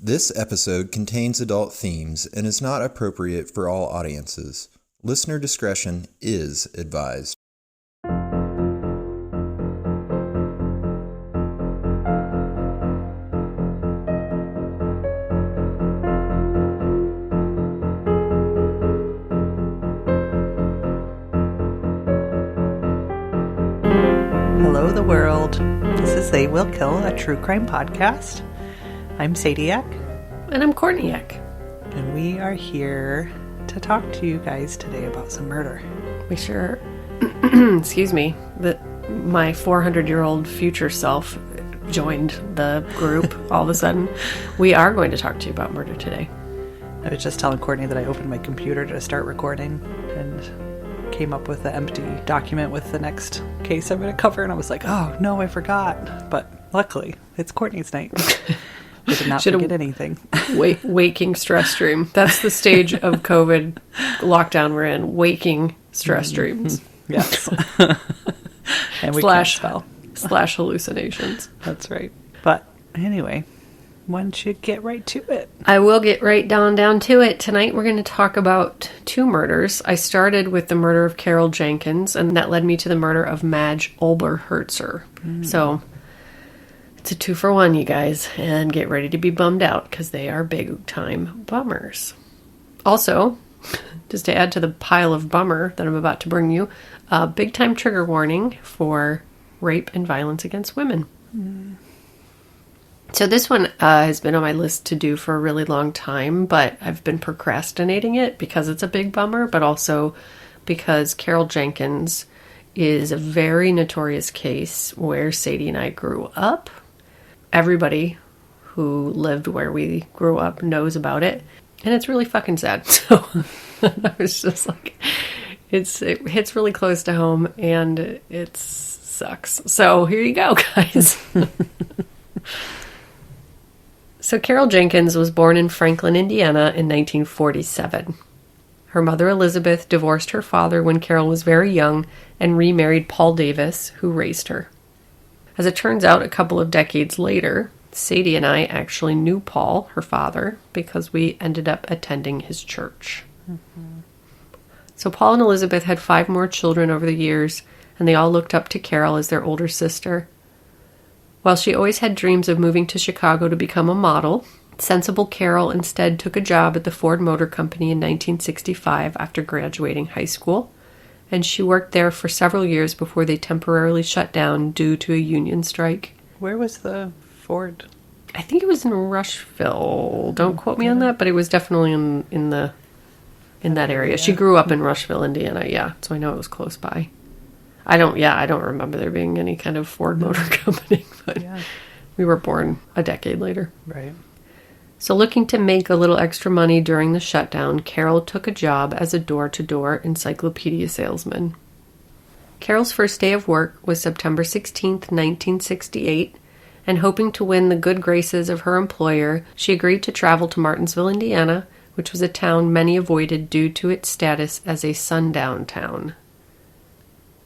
This episode contains adult themes and is not appropriate for all audiences. Listener discretion is advised. Hello, the world. This is They Will Kill, a true crime podcast. I'm Sadie-iac. And I'm Courtney-iac. And we are here to talk to you guys today about some murder. We sure, excuse me, that my 400-year-old future self joined the group all of a sudden. We are going to talk to you about murder today. I was just telling Courtney that I opened my computer to start recording and came up with the empty document with the next case I'm going to cover, and I was like, oh no, I forgot. But luckily, it's Courtney's night. I did not forget anything. Waking stress dream. That's the stage of COVID lockdown we're in. Waking stress dreams. Yes. And we slash hallucinations. That's right. But anyway, why don't you get right to it? I will get right down to it. Tonight we're going to talk about two murders. I started with the murder of Carol Jenkins, and that led me to the murder of Madge Oberholtzer. So it's a 2-for-1, you guys, and get ready to be bummed out because they are big-time bummers. Also, just to add to the pile of bummer that I'm about to bring you, a big-time trigger warning for rape and violence against women. So this one has been on my list to do for a really long time, but I've been procrastinating it because it's a big bummer, but also because Carol Jenkins is a very notorious case where Sadie and I grew up. Everybody who lived where we grew up knows about it, and it's really fucking sad. So I was just like, it hits really close to home, and it sucks. So here you go, guys. So Carol Jenkins was born in Franklin, Indiana in 1947. Her mother, Elizabeth, divorced her father when Carol was very young and remarried Paul Davis, who raised her. As it turns out, a couple of decades later, Sadie and I actually knew Paul, her father, because we ended up attending his church. So Paul and Elizabeth had 5 more children over the years, and they all looked up to Carol as their older sister. While she always had dreams of moving to Chicago to become a model, sensible Carol instead took a job at the Ford Motor Company in 1965 after graduating high school, and she worked there for several years before they temporarily shut down due to a union strike. Where was the Ford? I think it was in Rushville. Don't quote me on that, but it was definitely in that area. She grew up in Rushville, Indiana, yeah, so I know it was close by. I don't remember there being any kind of Ford Motor Company, but we were born a decade later. Right. So looking to make a little extra money during the shutdown, Carol took a job as a door-to-door encyclopedia salesman. Carol's first day of work was September 16th, 1968, and hoping to win the good graces of her employer, she agreed to travel to Martinsville, Indiana, which was a town many avoided due to its status as a sundown town.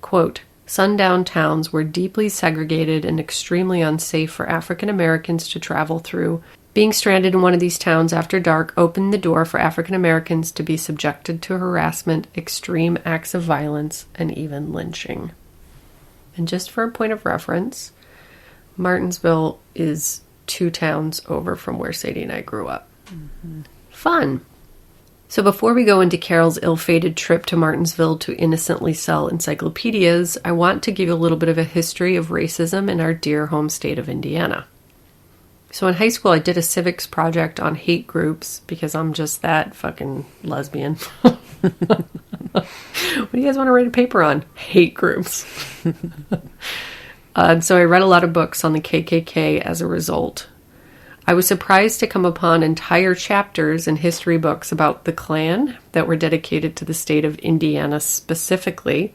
Quote, sundown towns were deeply segregated and extremely unsafe for African Americans to travel through. Being stranded in one of these towns after dark opened the door for African Americans to be subjected to harassment, extreme acts of violence, and even lynching. And just for a point of reference, Martinsville is 2 towns over from where Sadie and I grew up. Fun! So before we go into Carol's ill-fated trip to Martinsville to innocently sell encyclopedias, I want to give you a little bit of a history of racism in our dear home state of Indiana. So in high school, I did a civics project on hate groups because I'm just that fucking lesbian. What do you guys want to write a paper on? Hate groups. And so I read a lot of books on the KKK as a result. I was surprised to come upon entire chapters in history books about the Klan that were dedicated to the state of Indiana specifically,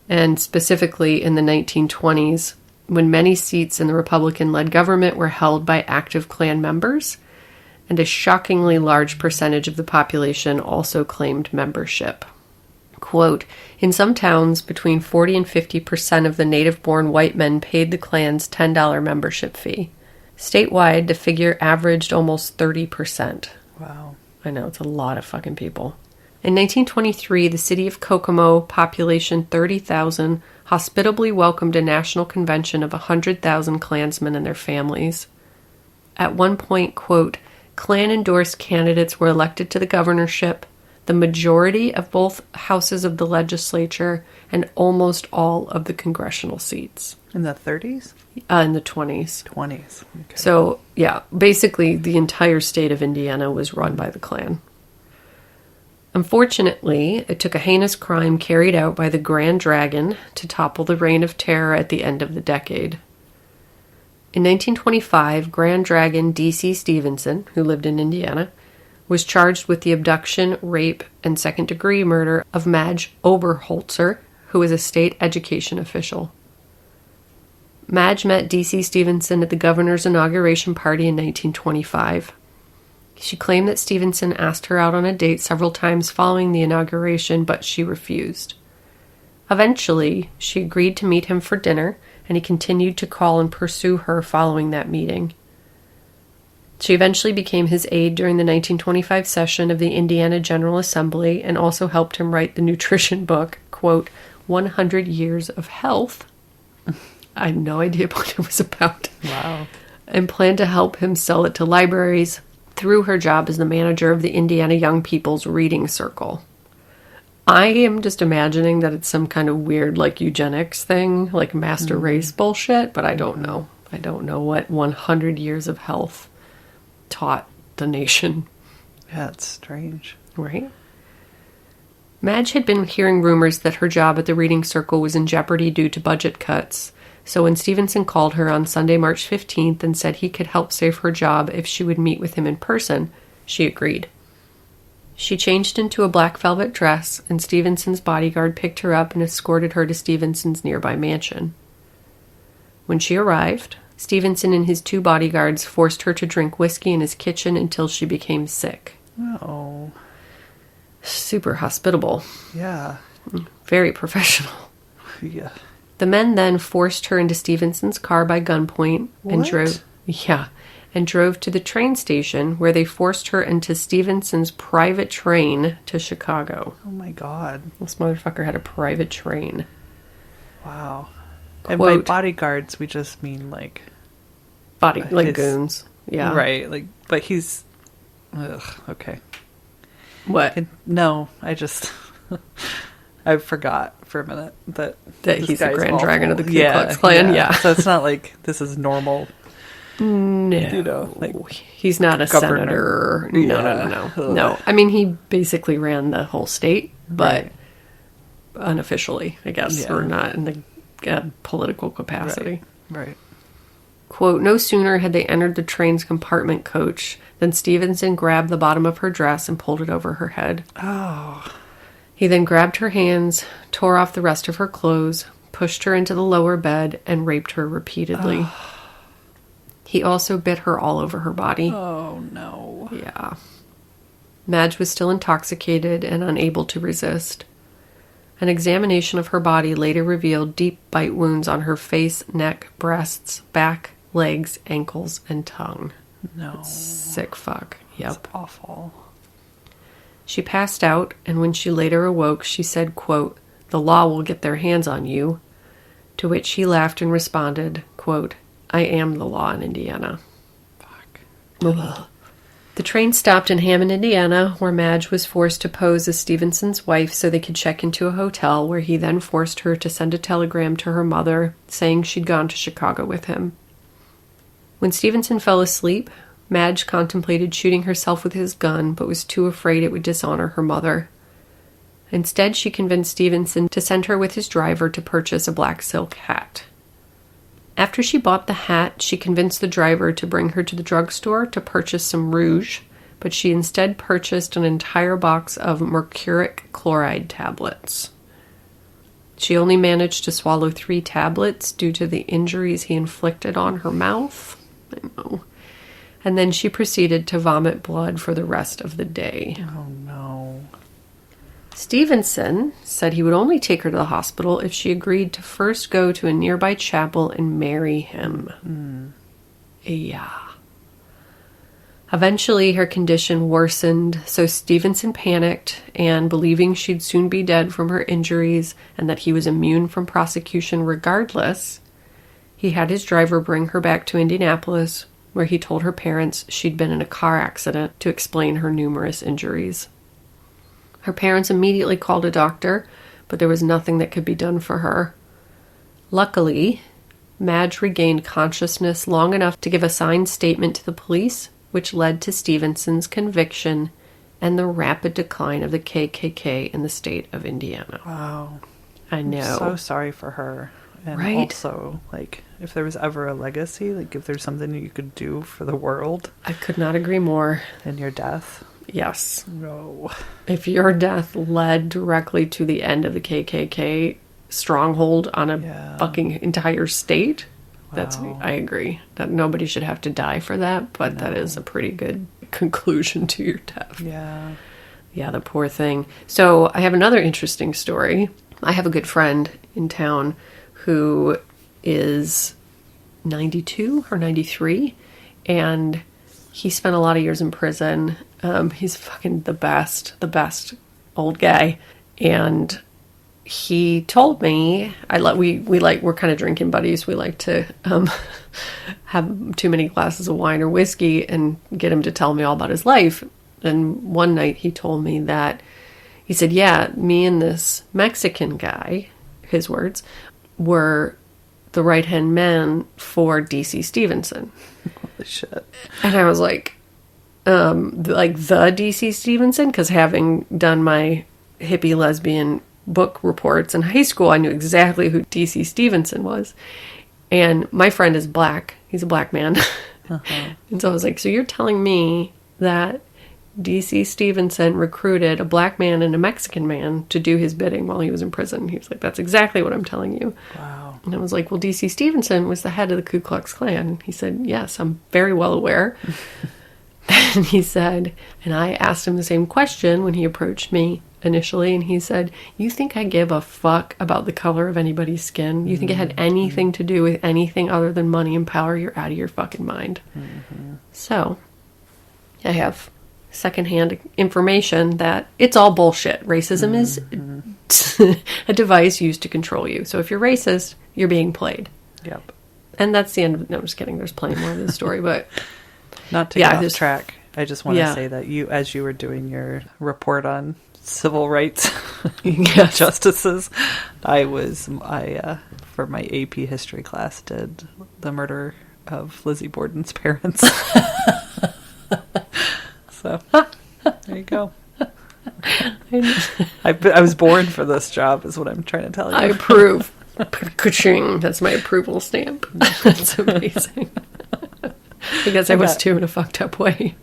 and specifically in the 1920s, when many seats in the Republican-led government were held by active Klan members, and a shockingly large percentage of the population also claimed membership. Quote, in some towns, between 40 and 50% of the native-born white men paid the Klan's $10 membership fee. Statewide, the figure averaged almost 30%. Wow. I know, it's a lot of fucking people. In 1923, the city of Kokomo, population 30,000, hospitably welcomed a national convention of 100,000 Klansmen and their families. At one point, quote, Klan-endorsed candidates were elected to the governorship, the majority of both houses of the legislature, and almost all of the congressional seats. In the 30s? In the 20s. 20s. Okay. So, yeah, basically the entire state of Indiana was run by the Klan. Unfortunately, it took a heinous crime carried out by the Grand Dragon to topple the reign of terror at the end of the decade. In 1925, Grand Dragon D.C. Stevenson, who lived in Indiana, was charged with the abduction, rape, and second-degree murder of Madge Oberholtzer, who was a state education official. Madge met D.C. Stevenson at the governor's inauguration party in 1925. She claimed that Stevenson asked her out on a date several times following the inauguration, but she refused. Eventually, she agreed to meet him for dinner, and he continued to call and pursue her following that meeting. She eventually became his aide during the 1925 session of the Indiana General Assembly and also helped him write the nutrition book, quote, 100 Years of Health. I had no idea what it was about. Wow. And planned to help him sell it to libraries through her job as the manager of the Indiana Young People's Reading Circle. I am just imagining that it's some kind of weird, like, eugenics thing, like master race bullshit, but I don't know. I don't know what 100 Years of Health taught the nation. Yeah, it's strange. Right? Madge had been hearing rumors that her job at the reading circle was in jeopardy due to budget cuts, so when Stevenson called her on Sunday, March 15th and said he could help save her job if she would meet with him in person, she agreed. She changed into a black velvet dress, and Stevenson's bodyguard picked her up and escorted her to Stevenson's nearby mansion. When she arrived, Stevenson and his 2 bodyguards forced her to drink whiskey in his kitchen until she became sick. Oh. Super hospitable. Yeah. Very professional. Yeah. The men then forced her into Stevenson's car by gunpoint and drove to the train station where they forced her into Stevenson's private train to Chicago. Oh my God. This motherfucker had a private train. Wow. Quote, and by bodyguards, we just mean like goons. Yeah. Right. Like, but he's. Ugh, okay. What? No, I just. I forgot for a minute that he's the Grand awful. Dragon of the Ku Klux Klan. Yeah. So it's not like this is normal. No. You know, like he's not a governor. senator. No. I mean, he basically ran the whole state, but unofficially, I guess, or not in the political capacity. Right. Quote, no sooner had they entered the train's compartment coach than Stevenson grabbed the bottom of her dress and pulled it over her head. Oh. He then grabbed her hands, tore off the rest of her clothes, pushed her into the lower bed, and raped her repeatedly. Oh. He also bit her all over her body. Oh, no. Yeah. Madge was still intoxicated and unable to resist. An examination of her body later revealed deep bite wounds on her face, neck, breasts, back, legs, ankles, and tongue. No. Sick fuck. Yep. That's awful. She passed out, and when she later awoke, she said, quote, the law will get their hands on you. To which he laughed and responded, quote, I am the law in Indiana. Fuck. Ugh. The train stopped in Hammond, Indiana, where Madge was forced to pose as Stevenson's wife so they could check into a hotel, where he then forced her to send a telegram to her mother saying she'd gone to Chicago with him. When Stevenson fell asleep, Madge contemplated shooting herself with his gun, but was too afraid it would dishonor her mother. Instead, she convinced Stevenson to send her with his driver to purchase a black silk hat. After she bought the hat, she convinced the driver to bring her to the drugstore to purchase some rouge, but she instead purchased an entire box of mercuric chloride tablets. She only managed to swallow 3 tablets due to the injuries he inflicted on her mouth. I know. And then she proceeded to vomit blood for the rest of the day. Oh, no. Stevenson said he would only take her to the hospital if she agreed to first go to a nearby chapel and marry him. Yeah. Eventually, her condition worsened, so Stevenson panicked, and believing she'd soon be dead from her injuries and that he was immune from prosecution regardless, he had his driver bring her back to Indianapolis, where he told her parents she'd been in a car accident to explain her numerous injuries. Her parents immediately called a doctor, but there was nothing that could be done for her. Luckily, Madge regained consciousness long enough to give a signed statement to the police, which led to Stevenson's conviction and the rapid decline of the KKK in the state of Indiana. Wow. I know. I'm so sorry for her. And right? Also, like, if there was ever a legacy, like, if there's something you could do for the world. I could not agree more. In your death. Yes. No. If your death led directly to the end of the KKK stronghold on a fucking entire state, I agree. That nobody should have to die for that, but that is a pretty good conclusion to your death. Yeah. Yeah, the poor thing. So I have another interesting story. I have a good friend in town who is 92 or 93, and he spent a lot of years in prison. He's fucking the best old guy. And he told me, we're kind of drinking buddies. We like to have too many glasses of wine or whiskey and get him to tell me all about his life. And one night he told me that, he said, yeah, me and this Mexican guy, his words, were the right-hand man for D.C. Stevenson. Holy shit. And I was like the D.C. Stevenson? Because having done my hippie lesbian book reports in high school, I knew exactly who D.C. Stevenson was. And my friend is black. He's a black man. And so I was like, so you're telling me that D.C. Stevenson recruited a black man and a Mexican man to do his bidding while he was in prison? He was like, that's exactly what I'm telling you. Wow. And I was like, well, D.C. Stevenson was the head of the Ku Klux Klan. He said, yes, I'm very well aware. And he said, and I asked him the same question when he approached me initially, and he said, you think I give a fuck about the color of anybody's skin? You think it had anything to do with anything other than money and power? You're out of your fucking mind. So, I have secondhand information that it's all bullshit. Racism is a device used to control you. So if you're racist, you're being played. Yep. And that's the end of it. No, I'm just kidding. There's plenty more of the story, but not to get off track. I just want to say that as you were doing your report on civil rights justices, I for my AP history class did the murder of Lizzie Borden's parents. So there you go. I was born for this job, is what I'm trying to tell you. I approve. Ka-ching. That's my approval stamp. That's amazing. Because I was too in a fucked up way.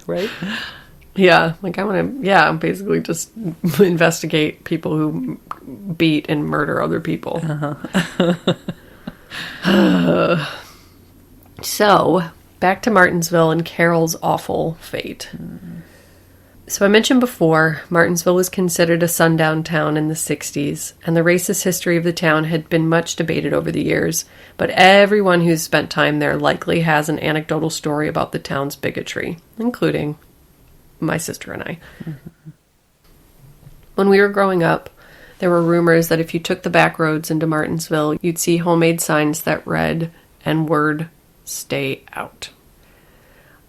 Right? Yeah. Like I want to, basically just investigate people who beat and murder other people. So, back to Martinsville and Carol's awful fate. So I mentioned before, Martinsville was considered a sundown town in the 60s, and the racist history of the town had been much debated over the years, but everyone who's spent time there likely has an anecdotal story about the town's bigotry, including my sister and I. When we were growing up, there were rumors that if you took the back roads into Martinsville, you'd see homemade signs that read, N-word, stay out.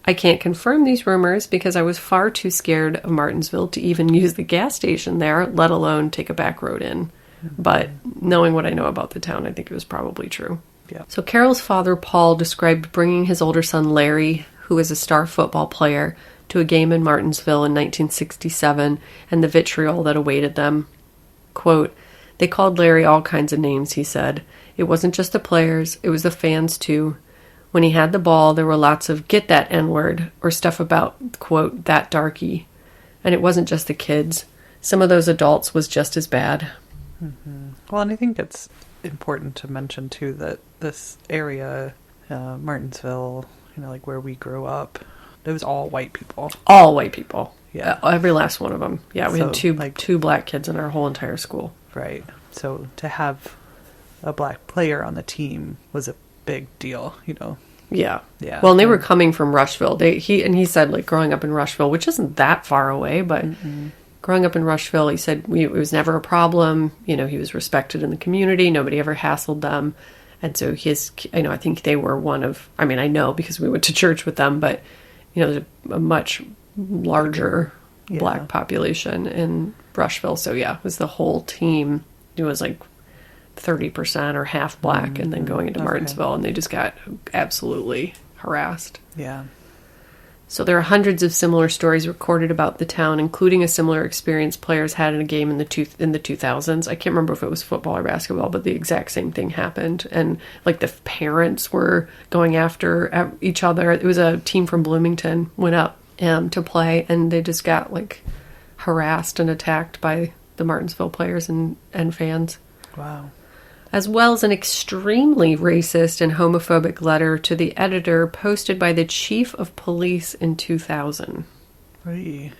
I can't confirm these rumors because I was far too scared of Martinsville to even use the gas station there, let alone take a back road in. But knowing what I know about the town, I think it was probably true. Yeah. So Carol's father, Paul, described bringing his older son, Larry, who was a star football player, to a game in Martinsville in 1967 and the vitriol that awaited them. Quote, they called Larry all kinds of names, he said. It wasn't just the players, it was the fans too. When he had the ball, there were lots of get that N-word or stuff about, quote, that darky. And it wasn't just the kids. Some of those adults was just as bad. Well, and I think it's important to mention, too, that this area, Martinsville, like where we grew up, it was all white people. All white people. Yeah. Every last one of them. Yeah, we had So, two black kids in our whole entire school. Right. So to have a black player on the team was a big deal, Yeah. Yeah. Well, and they were coming from Rushville. He said, like, growing up in Rushville, which isn't that far away, but growing up in Rushville, he said it was never a problem. You know, he was respected in the community. Nobody ever hassled them. And so I think they were one of, I mean, I know because we went to church with them, but, you know, there's a much larger black population in Rushville. So, yeah, it was the whole team. It was like 30% or half black, and then going into Martinsville, and they just got absolutely harassed. Yeah. So there are hundreds of similar stories recorded about the town, including a similar experience players had in a game in the 2000s. I can't remember if it was football or basketball, but the exact same thing happened. And like the parents were going after each other. It was a team from Bloomington went up to play, and they just got like harassed and attacked by the Martinsville players and fans. Wow. As well as an extremely racist and homophobic letter to the editor posted by the chief of police in 2000. Really?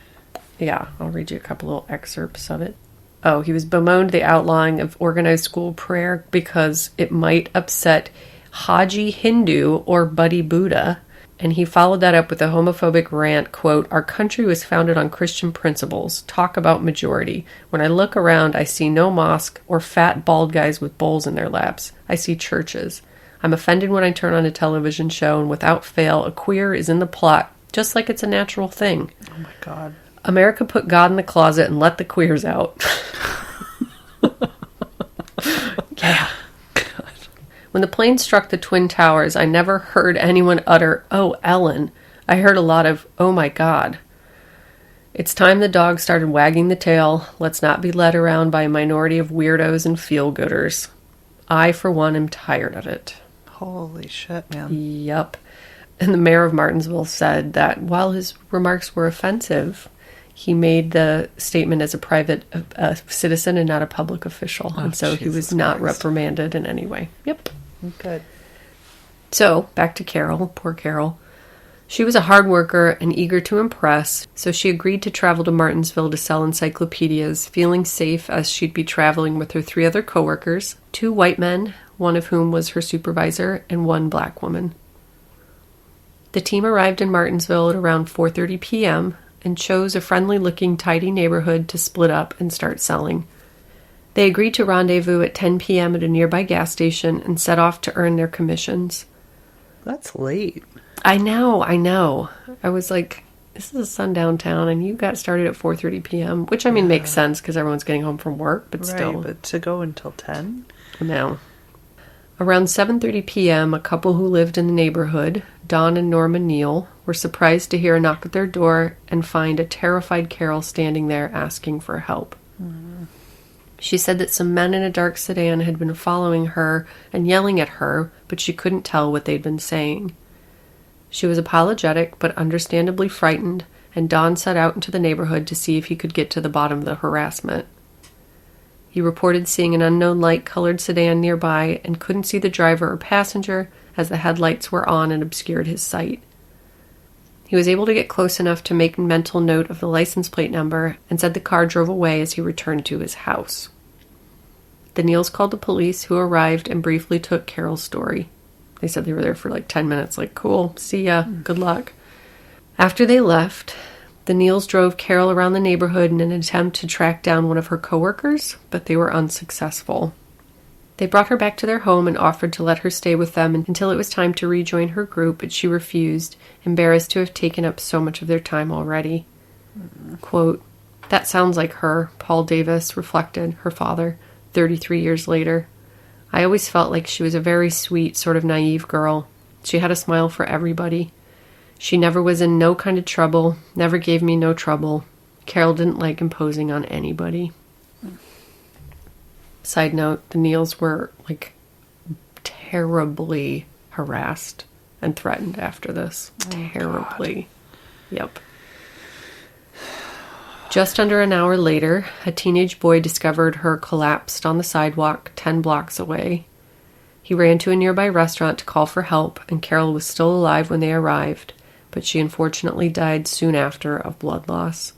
Yeah, I'll read you a couple little excerpts of it. Oh, he was bemoaned the outlawing of organized school prayer because it might upset Haji Hindu or Buddy Buddha. And he followed that up with a homophobic rant, quote, "Our country was founded on Christian principles. Talk about majority. When I look around, I see no mosque or fat, bald guys with bowls in their laps. I see churches. I'm offended when I turn on a television show, and without fail, a queer is in the plot, just like it's a natural thing. Oh, my God. America put God in the closet and let the queers out." Yeah. When the plane struck the Twin Towers, I never heard anyone utter, "Oh, Ellen." I heard a lot of, "Oh, my God." It's time the dog started wagging the tail. Let's not be led around by a minority of weirdos and feel-gooders. I, for one, am tired of it. Holy shit, man. Yep. And the mayor of Martinsville said that while his remarks were offensive, he made the statement as a private citizen and not a public official. Oh, and so he was Jesus not Christ. reprimanded in any way. Yep. Good. So, back to Carol. Poor Carol. She was a hard worker and eager to impress, so she agreed to travel to Martinsville to sell encyclopedias, feeling safe as she'd be traveling with her 3 other coworkers, 2 white men, one of whom was her supervisor, and 1 black woman. The team arrived in Martinsville at around 4:30 p.m., and chose a friendly-looking, tidy neighborhood to split up and start selling. They agreed to rendezvous at 10 p.m. at a nearby gas station and set off to earn their commissions. That's late. I know. I was like, this is a sundown town, and you got started at 4:30 p.m., which, I mean, makes sense because everyone's getting home from work, but still. Right, but to go until 10? No. Around 7:30 p.m., a couple who lived in the neighborhood, Don and Norma Neal, were surprised to hear a knock at their door and find a terrified Carol standing there asking for help. She said that some men in a dark sedan had been following her and yelling at her, but she couldn't tell what they'd been saying. She was apologetic, but understandably frightened, and Don set out into the neighborhood to see if he could get to the bottom of the harassment. He reported seeing an unknown light-colored sedan nearby and couldn't see the driver or passenger as the headlights were on and obscured his sight. He was able to get close enough to make mental note of the license plate number and said the car drove away as he returned to his house. The Neals called the police, who arrived and briefly took Carol's story. They said they were there for like 10 minutes, like, cool, see ya, good luck. After they left, the Neals drove Carol around the neighborhood in an attempt to track down one of her coworkers, but they were unsuccessful. They brought her back to their home and offered to let her stay with them until it was time to rejoin her group, but she refused, embarrassed to have taken up so much of their time already. Quote, "That sounds like her," Paul Davis reflected, her father, 33 years later. "I always felt like she was a very sweet, sort of naive girl. She had a smile for everybody. She never was in no kind of trouble, never gave me no trouble. Carol didn't like imposing on anybody." Side note, the Neals were, like, terribly harassed and threatened after this. Terribly. God. Yep. Just under an hour later, a teenage boy discovered her collapsed on the sidewalk 10 blocks away. He ran to a nearby restaurant to call for help, and Carol was still alive when they arrived, but she unfortunately died soon after of blood loss.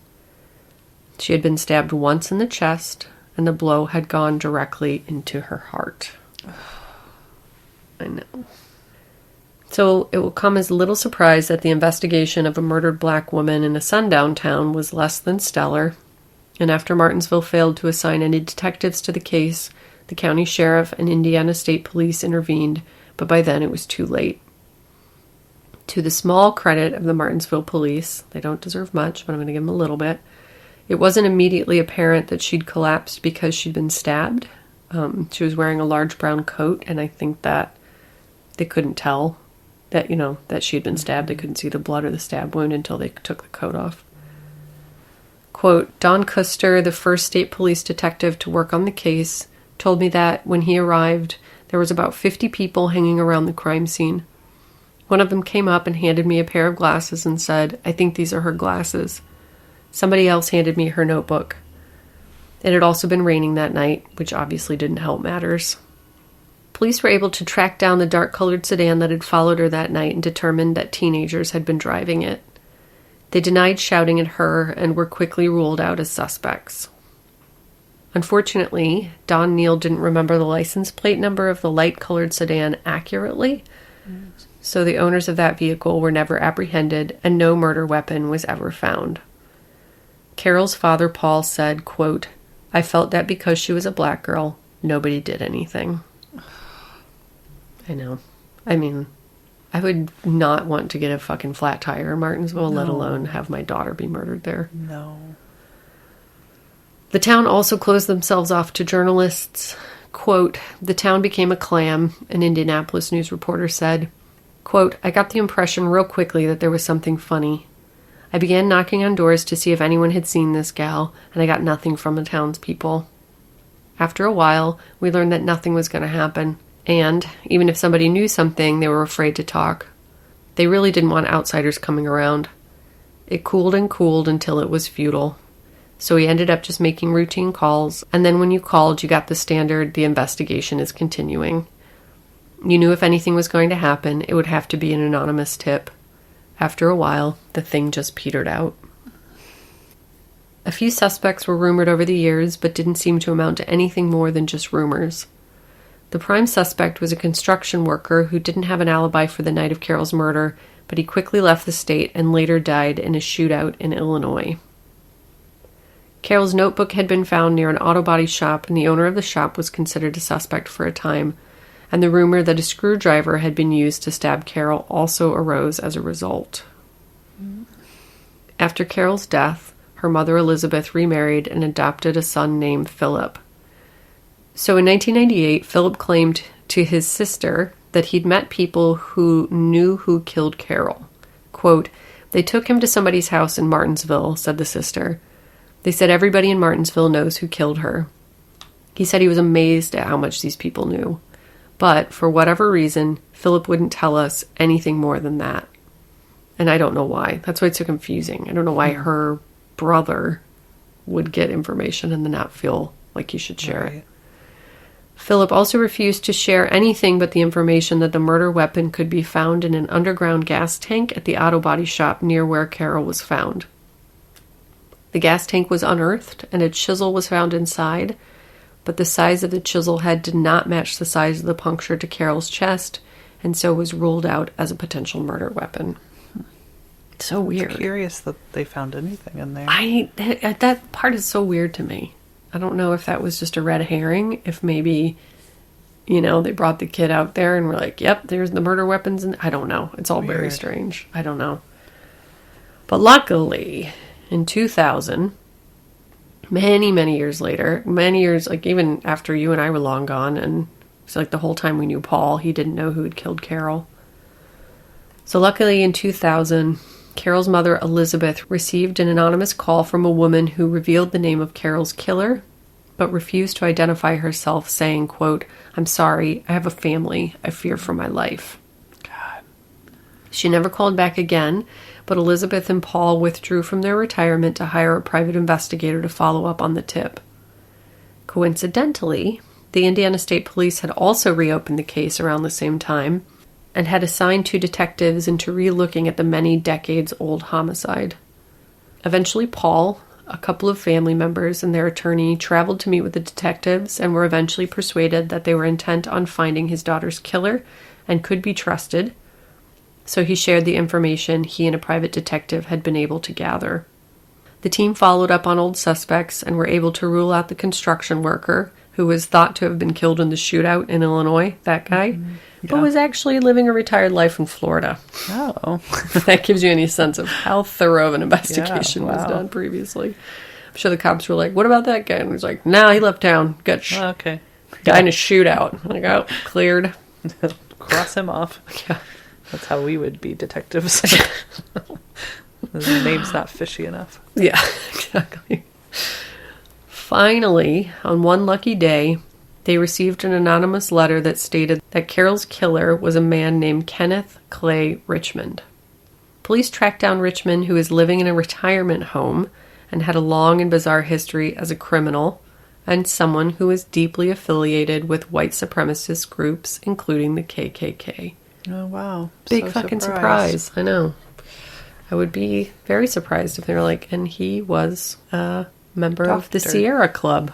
She had been stabbed once in the chest, and the blow had gone directly into her heart. I know. So it will come as little surprise that the investigation of a murdered black woman in a sundown town was less than stellar. And after Martinsville failed to assign any detectives to the case, the county sheriff and Indiana State Police intervened, but by then it was too late. To the small credit of the Martinsville police, they don't deserve much, but I'm going to give them a little bit, it wasn't immediately apparent that she'd collapsed because she'd been stabbed. She was wearing a large brown coat, and I think that they couldn't tell that, that she had been stabbed. They couldn't see the blood or the stab wound until they took the coat off. Quote, Don Custer, the first state police detective to work on the case, told me that when he arrived, there was about 50 people hanging around the crime scene. One of them came up and handed me a pair of glasses and said, I think these are her glasses. Somebody else handed me her notebook. It had also been raining that night, which obviously didn't help matters. Police were able to track down the dark-colored sedan that had followed her that night and determined that teenagers had been driving it. They denied shouting at her and were quickly ruled out as suspects. Unfortunately, Don Neal didn't remember the license plate number of the light-colored sedan accurately, so the owners of that vehicle were never apprehended and no murder weapon was ever found. Carol's father, Paul, said, quote, I felt that because she was a black girl, nobody did anything. I know. I mean, I would not want to get a fucking flat tire in Martinsville, let alone have my daughter be murdered there. No. The town also closed themselves off to journalists. Quote, the town became a clam, an Indianapolis News reporter said. Quote, I got the impression real quickly that there was something funny. I began knocking on doors to see if anyone had seen this gal, and I got nothing from the townspeople. After a while, we learned that nothing was going to happen, and even if somebody knew something, they were afraid to talk. They really didn't want outsiders coming around. It cooled and cooled until it was futile. So we ended up just making routine calls, and then when you called, you got the standard, the investigation is continuing. You knew if anything was going to happen, it would have to be an anonymous tip. After a while, the thing just petered out. A few suspects were rumored over the years, but didn't seem to amount to anything more than just rumors. The prime suspect was a construction worker who didn't have an alibi for the night of Carol's murder, but he quickly left the state and later died in a shootout in Illinois. Carol's notebook had been found near an auto body shop, and the owner of the shop was considered a suspect for a time, and the rumor that a screwdriver had been used to stab Carol also arose as a result. After Carol's death, her mother Elizabeth remarried and adopted a son named Philip. So in 1998, Philip claimed to his sister that he'd met people who knew who killed Carol. Quote, they took him to somebody's house in Martinsville, said the sister. They said everybody in Martinsville knows who killed her. He said he was amazed at how much these people knew. But, for whatever reason, Philip wouldn't tell us anything more than that. And I don't know why. That's why it's so confusing. I don't know why her brother would get information and then not feel like he should share it. Philip also refused to share anything but the information that the murder weapon could be found in an underground gas tank at the auto body shop near where Carol was found. The gas tank was unearthed and a chisel was found inside, but the size of the chisel head did not match the size of the puncture to Carol's chest, and so was ruled out as a potential murder weapon. So weird. I'm curious that they found anything in there. That part is so weird to me. I don't know if that was just a red herring, if maybe, they brought the kid out there and were like, yep, there's the murder weapons, and I don't know. It's all very strange. I don't know. But luckily, in 2000... many, many years later, like even after you and I were long gone, and it's like the whole time we knew Paul, he didn't know who had killed Carol. So luckily in 2000, Carol's mother, Elizabeth, received an anonymous call from a woman who revealed the name of Carol's killer, but refused to identify herself, saying, quote, I'm sorry, I have a family, I fear for my life. God. She never called back again, but Elizabeth and Paul withdrew from their retirement to hire a private investigator to follow up on the tip. Coincidentally, the Indiana State Police had also reopened the case around the same time and had assigned 2 detectives into re-looking at the many decades-old homicide. Eventually, Paul, a couple of family members, and their attorney traveled to meet with the detectives and were eventually persuaded that they were intent on finding his daughter's killer and could be trusted. So he shared the information he and a private detective had been able to gather. The team followed up on old suspects and were able to rule out the construction worker who was thought to have been killed in the shootout in Illinois, that guy, but was actually living a retired life in Florida. Oh. If that gives you any sense of how thorough of an investigation was done previously. I'm sure the cops were like, what about that guy? And he was like, nah, he left town. Got Okay. guy in a shootout. I'm like, oh, cleared. Cross him off. Yeah. That's how we would be detectives. His name's not fishy enough. Yeah, exactly. Finally, on one lucky day, they received an anonymous letter that stated that Carol's killer was a man named Kenneth Clay Richmond. Police tracked down Richmond, who was living in a retirement home and had a long and bizarre history as a criminal and someone who was deeply affiliated with white supremacist groups, including the KKK. Oh, wow. Big fucking surprise. I know. I would be very surprised if they were like, and he was a member of the Sierra Club.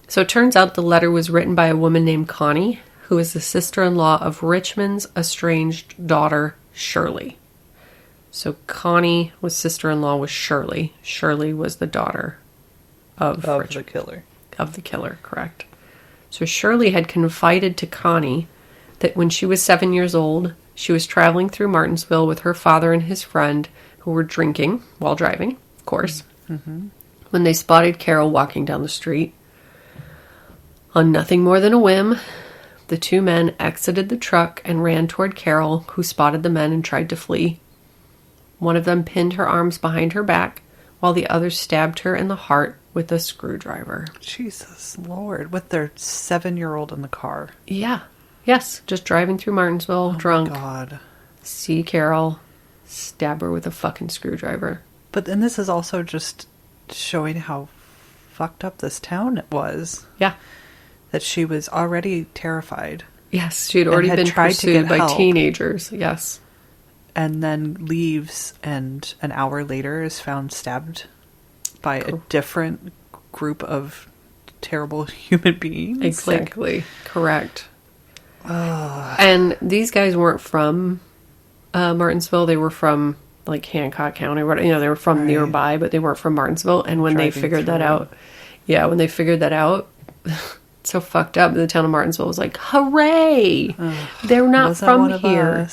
So it turns out the letter was written by a woman named Connie, who is the sister-in-law of Richmond's estranged daughter, Shirley. So Connie was sister-in-law with Shirley. Shirley was the daughter of the killer. Of the killer, correct. So Shirley had confided to Connie that when she was 7 years old, she was traveling through Martinsville with her father and his friend, who were drinking while driving, of course, when they spotted Carol walking down the street. On nothing more than a whim, the two men exited the truck and ran toward Carol, who spotted the men and tried to flee. One of them pinned her arms behind her back, while the other stabbed her in the heart with a screwdriver. Jesus Lord, with their 7-year-old in the car. Yeah. Yes, just driving through Martinsville, drunk. Oh, my God. See Carol, stab her with a fucking screwdriver. But then this is also just showing how fucked up this town was. Yeah. That she was already terrified. Yes, she had already been pursued by teenagers. Yes. And then leaves, and an hour later is found stabbed by a different group of terrible human beings. Exactly. Correct. And these guys weren't from Martinsville. They were from, like, Hancock County. They were from nearby, but they weren't from Martinsville. And when they figured that out, so fucked up, the town of Martinsville was like, hooray! They're not from here.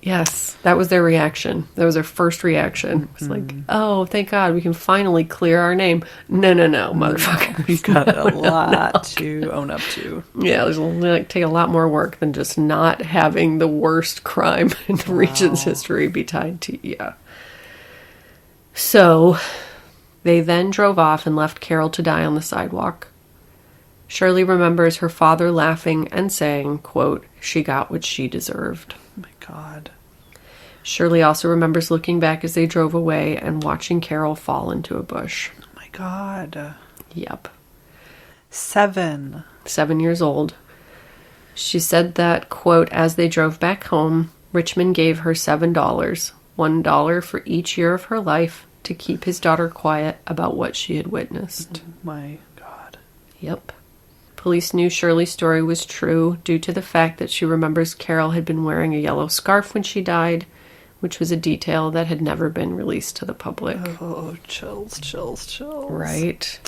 Yes, that was their reaction. That was their first reaction. It was like, oh, thank God, we can finally clear our name. No, motherfucker. You got a lot to own up to. Yeah, it was take a lot more work than just not having the worst crime in the region's history be tied to you. Yeah. So, they then drove off and left Carol to die on the sidewalk. Shirley remembers her father laughing and saying, quote, she got what she deserved. Oh my God. Shirley also remembers looking back as they drove away and watching Carol fall into a bush. Oh my God. Yep. 7 years old. She said that, quote, as they drove back home, Richmond gave her $7, $1 for each year of her life, to keep his daughter quiet about what she had witnessed. Oh my God. Yep. Police knew Shirley's story was true due to the fact that she remembers Carol had been wearing a yellow scarf when she died, which was a detail that had never been released to the public. Oh, chills. Right.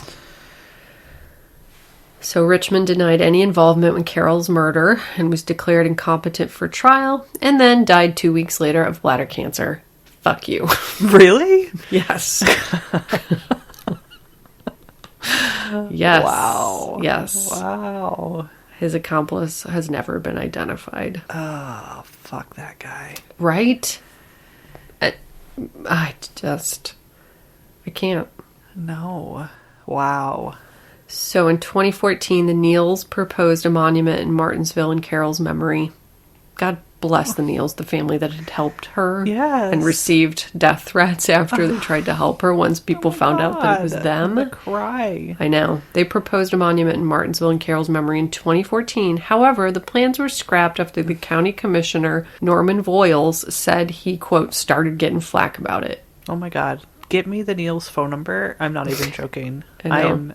So Richmond denied any involvement in Carol's murder and was declared incompetent for trial, and then died 2 weeks later of bladder cancer. Fuck you. Really? Yes. Yes. Wow. Yes. Wow. His accomplice has never been identified. Oh, fuck that guy. Right? I can't. No. Wow. So in 2014, the Neals proposed a monument in Martinsville in Carol's memory. God bless the Neals, the family that had helped her. Yes. And received death threats after they tried to help her once people found out that it was them. I'm gonna cry. I know. They proposed a monument in Martinsville in Carol's memory in 2014. However, the plans were scrapped after the county commissioner, Norman Voiles, said he, quote, started getting flack about it. Oh my God. Get me the Neal's phone number. I'm not even joking. I know. I am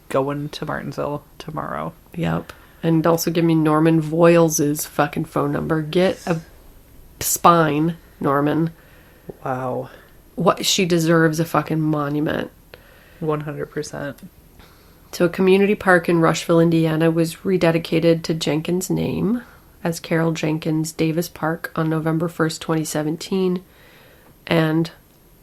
going to Martinsville tomorrow. Yep. And also give me Norman Voiles' fucking phone number. Get a spine, Norman. Wow. What, she deserves a fucking monument. 100%. So a community park in Rushville, Indiana was rededicated to Jenkins' name as Carol Jenkins Davis Park on November 1st, 2017. And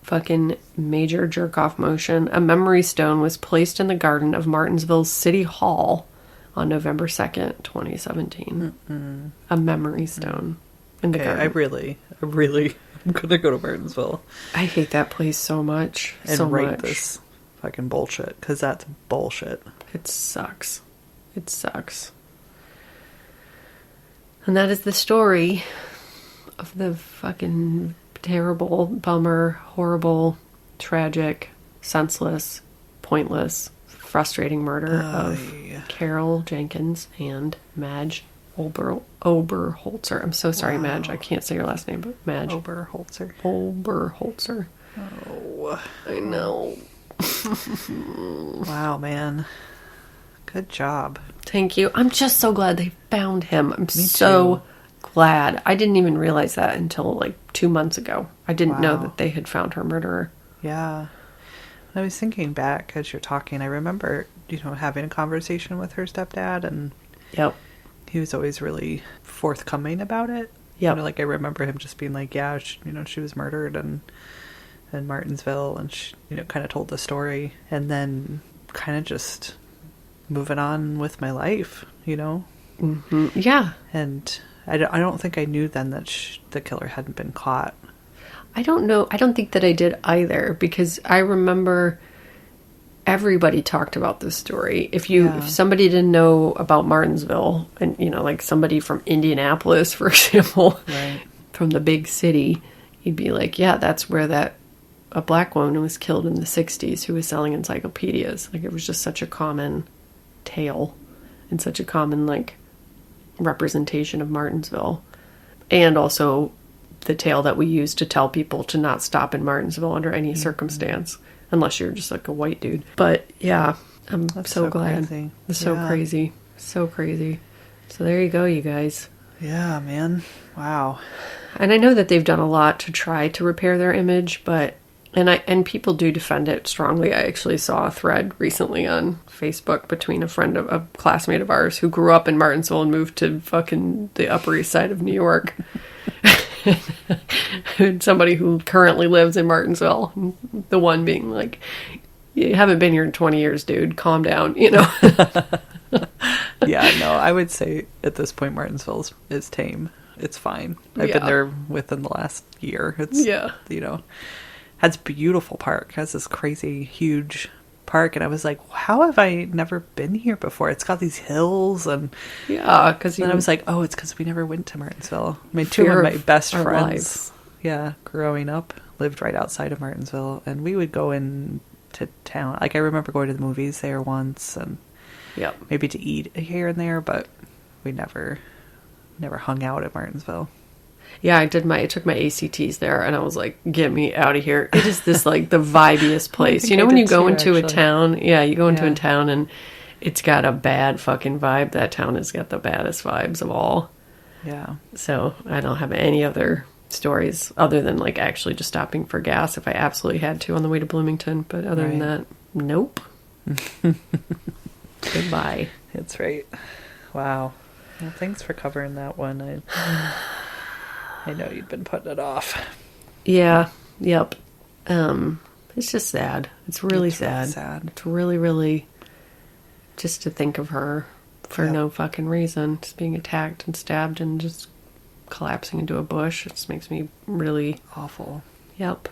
fucking major jerk-off motion. A memory stone was placed in the garden of Martinsville's City Hall on November 2nd, 2017. Mm-mm. A memory stone in the garden. I really am going to go to Martinsville. I hate that place so much. And so write much. this fucking bullshit, because that's bullshit. It sucks. It sucks. And that is the story of the fucking terrible, bummer, horrible, tragic, senseless, pointless, frustrating murder of Carol Jenkins and Madge Oberholtzer. I'm so sorry, Madge. I can't say your last name, but Madge. Oberholtzer. Oh. I know. Wow, man. Good job. Thank you. I'm just so glad they found him. I'm so glad. I didn't even realize that until like 2 months ago. I didn't know that they had found her murderer. Yeah. I was thinking back as you're talking. I remember, having a conversation with her stepdad, and he was always really forthcoming about it. Yeah. I remember him just being like, yeah, she was murdered in Martinsville, and she, kind of told the story, and then kind of just moving on with my life, Mm-hmm. Yeah. And I don't think I knew then that the killer hadn't been caught. I don't know. I don't think that I did either, because I remember everybody talked about this story. If somebody didn't know about Martinsville, and like somebody from Indianapolis, for example, right, from the big city, you'd be like, yeah, that's where a black woman was killed in the 60s who was selling encyclopedias. Like, it was just such a common tale and such a common representation of Martinsville. And also the tale that we use to tell people to not stop in Martinsville under any circumstance, unless you're just like a white dude. But yeah, That's so glad. Crazy. It's so crazy. So crazy. So there you go, you guys. Yeah, man. Wow. And I know that they've done a lot to try to repair their image, but and people do defend it strongly. I actually saw a thread recently on Facebook between a classmate of ours who grew up in Martinsville and moved to fucking the Upper East Side of New York. And somebody who currently lives in Martinsville. The one being like, you haven't been here in 20 years, dude. Calm down, Yeah, no, I would say at this point Martinsville is tame. It's fine. I've been there within the last year. It's, has a beautiful park. Has this crazy, huge park. And I was like, how have I never been here before? It's got these hills and... Yeah, because... And I was like, oh, it's because we never went to Martinsville. I mean, two of my best friends, growing up, lived right outside of Martinsville. And we would go into town. Like, I remember going to the movies there once and maybe to eat here and there, but we never hung out at Martinsville. Yeah, I took my ACTs there, and I was like, get me out of here. It is this, like, the vibiest place. When you go into a town, you go into a town, and it's got a bad fucking vibe. That town has got the baddest vibes of all. Yeah. So I don't have any other stories other than, like, actually just stopping for gas if I absolutely had to on the way to Bloomington. But other than that, nope. Goodbye. That's right. Wow. Well, thanks for covering that one. I know you'd been putting it off. Yeah. Yep. It's just sad. It's really sad. It's really, really just to think of her for no fucking reason. Just being attacked and stabbed and just collapsing into a bush. It just makes me really awful. Yep.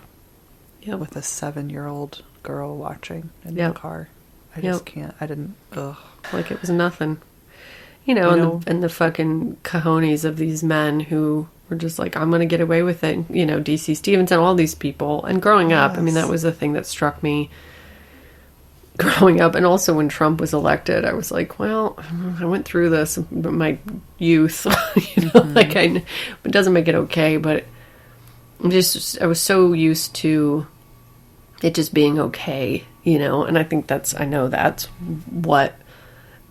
With a 7-year-old girl watching in the car. I just can't. I didn't. Ugh. Like it was nothing. And the fucking cojones of these men who were just like, I'm going to get away with it. DC Stevenson, all these people. And growing up, I mean, that was the thing that struck me growing up. And also when Trump was elected, I was like, well, I went through this in my youth. It doesn't make it okay, but I was so used to it just being okay, and I think I know that's what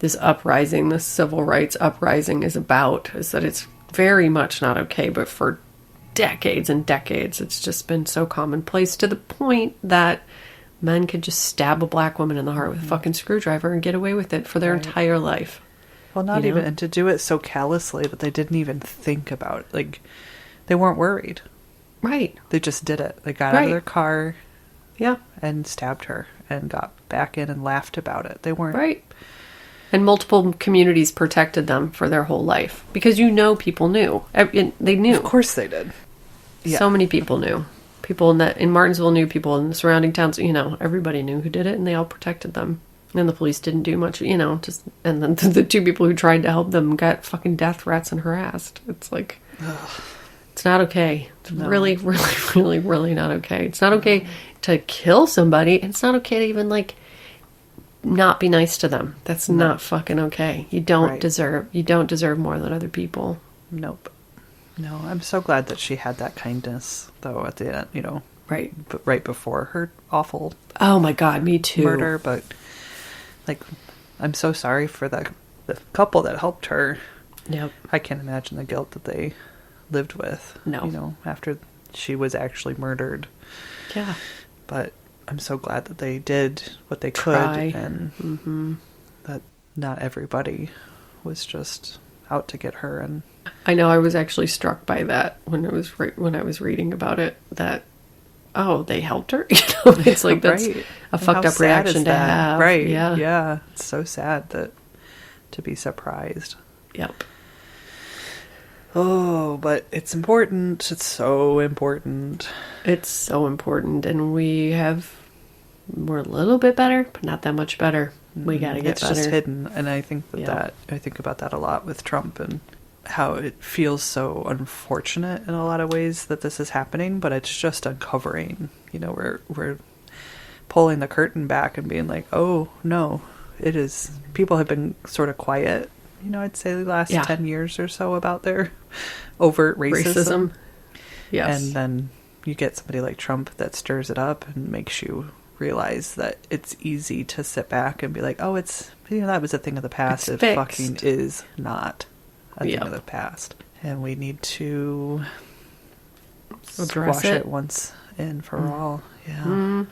this uprising, this civil rights uprising is about, is that it's very much not okay, but for decades and decades, it's just been so commonplace to the point that men could just stab a black woman in the heart with a fucking screwdriver and get away with it for their entire life. Well, not even, and to do it so callously that they didn't even think about it. Like, they weren't worried. Right. They just did it. They got out of their car. Yeah. And stabbed her and got back in and laughed about it. They weren't. Right. And multiple communities protected them for their whole life. Because people knew. They knew. Of course they did. Yeah. So many people knew. People in Martinsville knew, people in the surrounding towns, everybody knew who did it, and they all protected them. And the police didn't do much, and then the two people who tried to help them got fucking death threats and harassed. It's like, it's not okay. It's really, really, really, really not okay. It's not okay to kill somebody. It's not okay to even, not be nice to them. That's not fucking okay. You don't deserve more than other people. Nope. No, I'm so glad that she had that kindness, though, at the end, Right. But right before her awful... Oh my God, me too. ...murder, but, I'm so sorry for the couple that helped her. Yep. I can't imagine the guilt that they lived with. No. After she was actually murdered. Yeah. But I'm so glad that they did what they could, and that not everybody was just out to get her. And I know I was actually struck by that when I was reading about it, that they helped her. It's like that's a fucked up reaction to have. Right. Yeah. Yeah. It's so sad to be surprised. Yep. Oh, but it's important. It's so important. It's so important, and we're a little bit better, but not that much better. We gotta get better. It's just hidden, and I think I think about that a lot with Trump and how it feels so unfortunate in a lot of ways that this is happening, but it's just uncovering. We're pulling the curtain back and being like, oh no, it is. People have been sort of quiet. I'd say the last 10 years or so about their overt racism. Yes. And then you get somebody like Trump that stirs it up and makes you realize that it's easy to sit back and be like, oh, that was a thing of the past. It fucking is not a thing of the past. And we need to squash it once and for all. Yeah.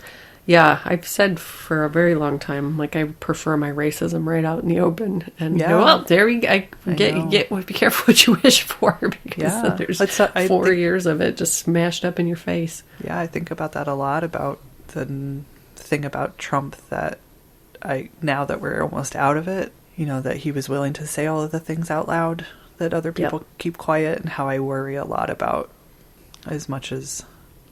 Yeah, I've said for a very long time, I prefer my racism right out in the open. And well, there we go. Be careful what you wish for, because then there's 4 years of it just smashed up in your face. Yeah, I think about that a lot, about the thing about Trump that now that we're almost out of it, that he was willing to say all of the things out loud that other people keep quiet, and how I worry a lot about, as much as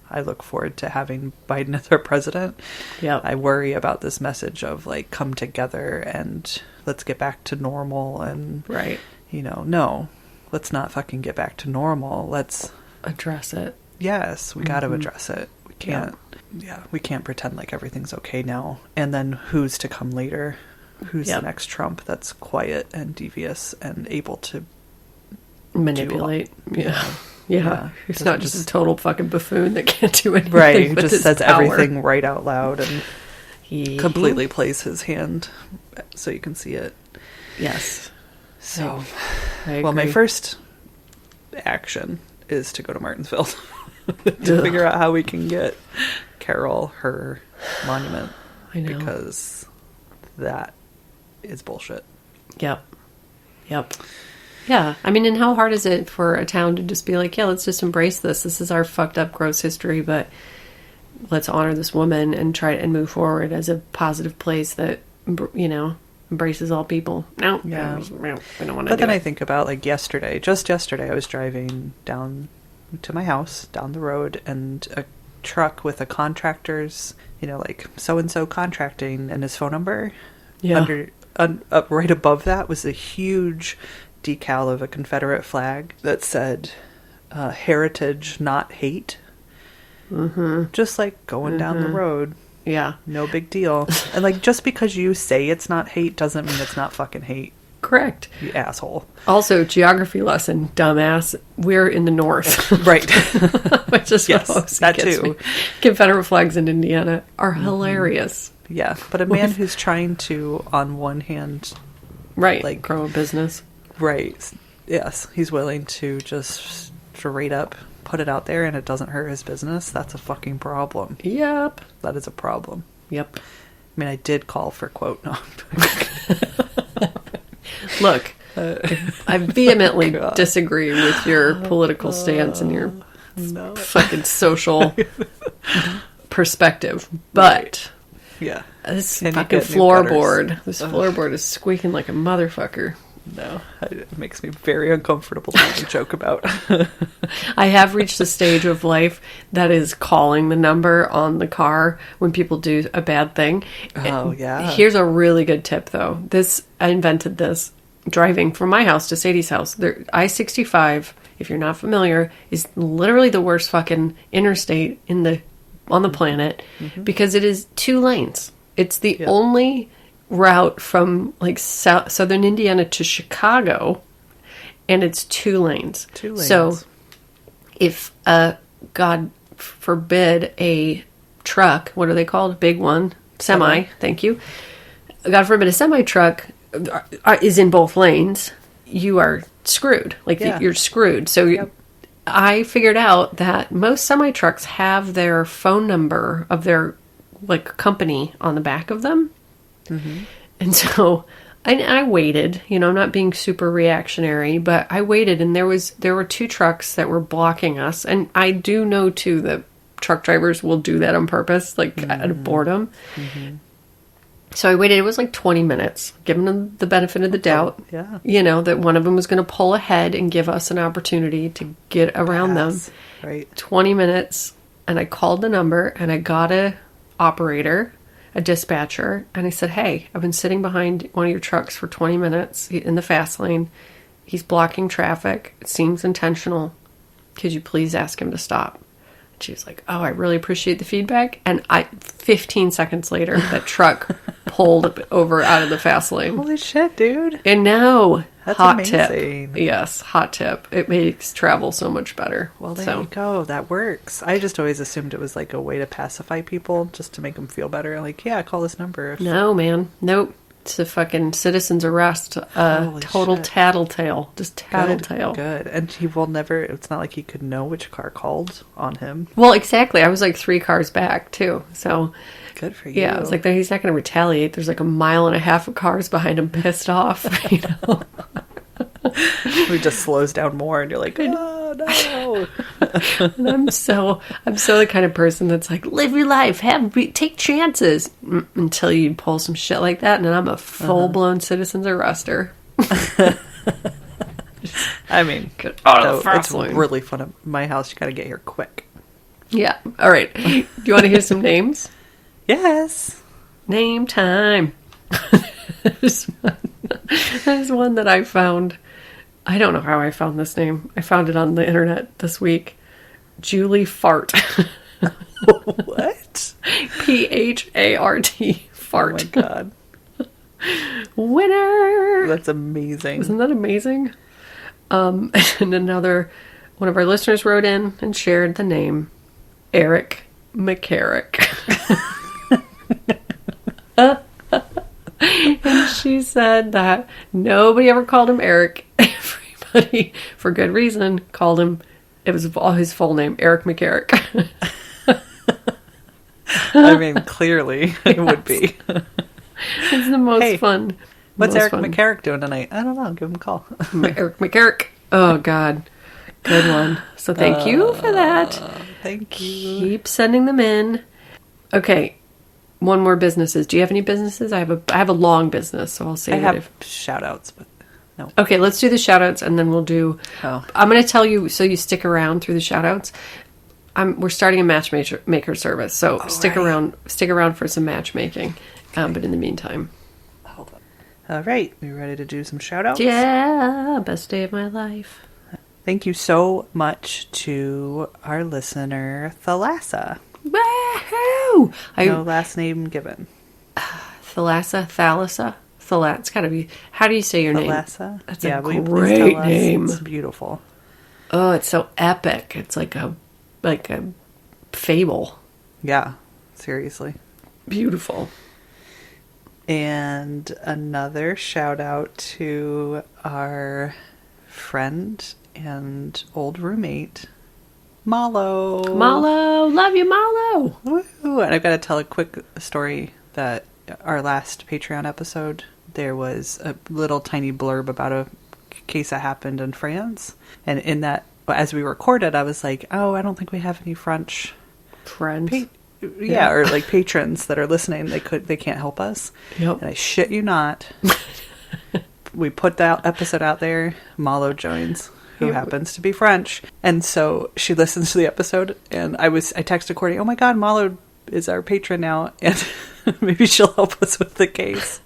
I look forward to having Biden as our president. Yeah, I worry about this message of come together and let's get back to normal. And no, let's not fucking get back to normal. Let's address it. Yes, we got to address it. We can't. Yeah, we can't pretend like everything's okay now. And then who's to come later? Who's the next Trump that's quiet and devious and able to manipulate? Yeah. He's not just a total fucking buffoon that can't do anything. Right, who just says everything right out loud and completely plays his hand so you can see it. Yes. So, I agree. Well, my first action is to go to Martinsville to figure out how we can get Carol her monument. I know. Because that is bullshit. Yep. Yeah, I mean, and how hard is it for a town to just be like, let's just embrace this. This is our fucked up, gross history, but let's honor this woman and try and move forward as a positive place that, embraces all people. No, we don't want to. But then I think about just yesterday, I was driving down to my house, down the road, and a truck with a contractor's, so-and-so contracting and his phone number. Yeah. Up right above that was a huge decal of a Confederate flag that said heritage, not hate. Just going down the road. Yeah. No big deal. And just because you say it's not hate doesn't mean it's not fucking hate. Correct. You asshole. Also, geography lesson, dumbass. We're in the north. Right. Which is that too. Me. Confederate flags in Indiana are hilarious. Yeah. But a man who's trying to, on one hand, Right. Like, Grow a business. right. Yes. He's willing to just straight up put it out there and it doesn't hurt his business. That's a fucking problem. Yep. That is a problem. Yep. I mean, I did call for quote. No. Look, I vehemently disagree with your political stance and your fucking social perspective, but Yeah. this Can you fucking get new gutters? floorboard is squeaking like a motherfucker. No, it makes me very uncomfortable to joke about. I have reached a stage of life that is calling the number on the car when people do a bad thing. Oh, yeah. Here's a really good tip, though. I invented this driving from my house to Sadie's house. I-65, if you're not familiar, is literally the worst fucking interstate on the planet because it is 2 lanes. It's the only route from like southern Indiana to Chicago, and it's 2 lanes. 2 lanes. So if God forbid a truck, what are they called? A big one, semi. Thank you. God forbid a semi truck is in both lanes. You are screwed. Like you're screwed. So I figured out that most semi trucks have their phone number of their like company on the back of them. Mm-hmm. And so I waited, I'm not being super reactionary, but I waited and there were 2 trucks that were blocking us. And I do know too that truck drivers will do that on purpose, like out of boredom. Mm-hmm. So I waited, it was like 20 minutes, giving them the benefit of the doubt, that one of them was going to pull ahead and give us an opportunity to get around them. Right. 20 minutes. And I called the number and I got a dispatcher, and I said, hey, I've been sitting behind one of your trucks for 20 minutes in the fast lane. He's blocking traffic. It seems intentional. Could you please ask him to stop? And she was like, oh, I really appreciate the feedback. And 15 seconds later, that truck pulled over out of the fast lane. Holy shit, dude. And now, That's hot amazing. tip. Yes, hot tip. It makes travel so much better. Well, there you go. That works. I just always assumed it was like a way to pacify people, just to make them feel better. Like, yeah, call this number. No, man. Nope. It's a fucking citizen's arrest. Total shit. tattletale. Just tattletale. Good. And he will never, it's not like he could know which car called on him. Well, exactly. I was like 3 cars back, too. So, good for you. yeah, I was like, he's not going to retaliate. There's like 1.5 miles of cars behind him pissed off, He just slows down more and you're like, oh, no. And I'm so the kind of person that's like, live your life, take chances until you pull some shit like that, and then I'm a full-blown citizen's arrester. I mean, Get out of the fast it's lane. really fun at my house. You got to get here quick. Yeah. All right. Do you want to hear some names? Yes. Name time. There's one that I found. I don't know how I found this name. I found it on the internet this week. Julie Fart. What? P-H-A-R-T. Fart. Oh my god. Winner. That's amazing. Isn't that amazing? And another one of our listeners wrote in and shared the name Eric McCarrick. And she said that nobody ever called him Eric. Everybody, for good reason, called him, it was all his full name, Eric McCarrick. I mean, clearly it would be. It's the most fun. What's Eric McCarrick doing tonight? I don't know. Give him a call. Eric McCarrick. Oh, God. Good one. So thank you for that. Thank you. Keep sending them in. Okay. One more businesses. Do you have any businesses? I have a long business, so I'll say I have shout outs, but no. Okay, let's do the shout outs and then we'll do... Oh. I'm going to tell you so you stick around through the shout outs. We're starting a matchmaker service, so stick around for some matchmaking. Okay. But in the meantime... Hold on. All right, we ready to do some shout outs? Yeah, best day of my life. Thank you so much to our listener, Thalassa. Woohoo! No last name given. Thalassa. It's gotta be. How do you say your name? Thalassa. That's a great name. It's beautiful. Oh, it's so epic. It's like a fable. Yeah, seriously. Beautiful. And another shout out to our friend and old roommate, Malo. Malo, love you, Malo. Woo! And I've got to tell a quick story that our last Patreon episode, there was a little tiny blurb about a case that happened in France. And in that, as we recorded, I was like, oh, I don't think we have any French Friends. yeah, or like patrons that are listening. They can't help us. Yep. And I shit you not. We put that episode out there. Malo joins, who happens to be French. And so she listens to the episode, and I texted Courtney, oh my God, Malo is our patron now, and maybe she'll help us with the case.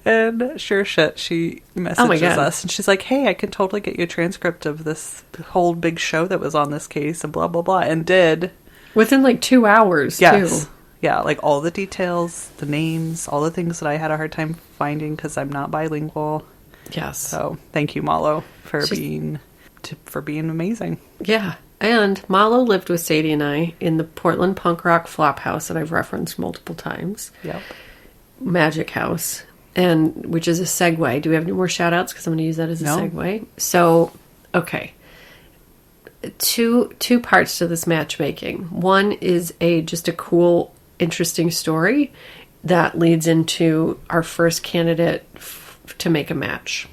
And sure shit, she messages us, and she's like, hey, I can totally get you a transcript of this whole big show that was on this case, and blah, blah, blah, and did. Within like 2 hours, Yes. too. Yeah, like all the details, the names, all the things that I had a hard time finding because I'm not bilingual. Yes. So thank you, Malo, for being amazing. Yeah. And Malo lived with Sadie and I in the Portland punk rock flop house that I've referenced multiple times. Yep. Magic House, and which is a segue. Do we have any more shout outs? Because I'm going to use that as a segue. So, okay. Two parts to this matchmaking. One is just a cool, interesting story that leads into our first candidate to make a match.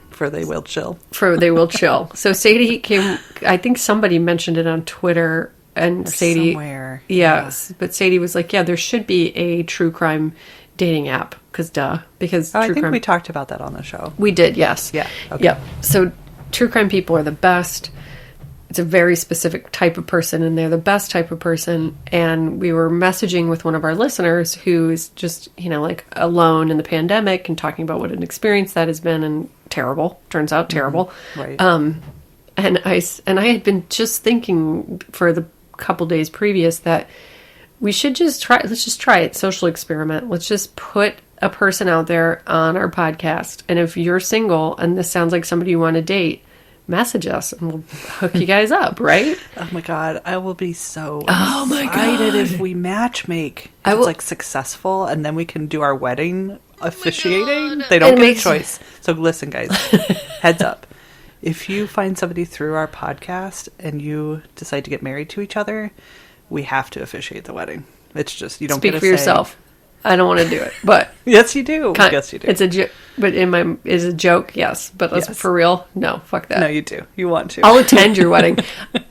For They Will Chill. For They Will Chill. So Sadie came, I think somebody mentioned it on Twitter, and Or Sadie, somewhere. yes, but Sadie was like, yeah, there should be a true crime dating app, because I think we talked about that on the show. we did, yes. Yeah, okay. Yep. So true crime people are the best. It's a very specific type of person, and they're the best type of person. And we were messaging with one of our listeners who is just, like alone in the pandemic and talking about what an experience that has been, and terrible. Turns out terrible. Right. And I had been just thinking for the couple days previous that we should let's just try it. Social experiment. Let's just put a person out there on our podcast. And if you're single and this sounds like somebody you want to date, message us and we'll hook you guys up, right? Oh my God, I will be so excited if we matchmake. It's like successful, and then we can do our wedding officiating. They don't get a choice. So listen, guys, heads up. If you find somebody through our podcast and you decide to get married to each other, we have to officiate the wedding. It's just, you don't Speak get to for say, yourself. I don't want to do it, but yes, you do. Yes, you do. It's a joke, but is a joke, yes. But for real, no, fuck that. No, you do. You want to. I'll attend your wedding.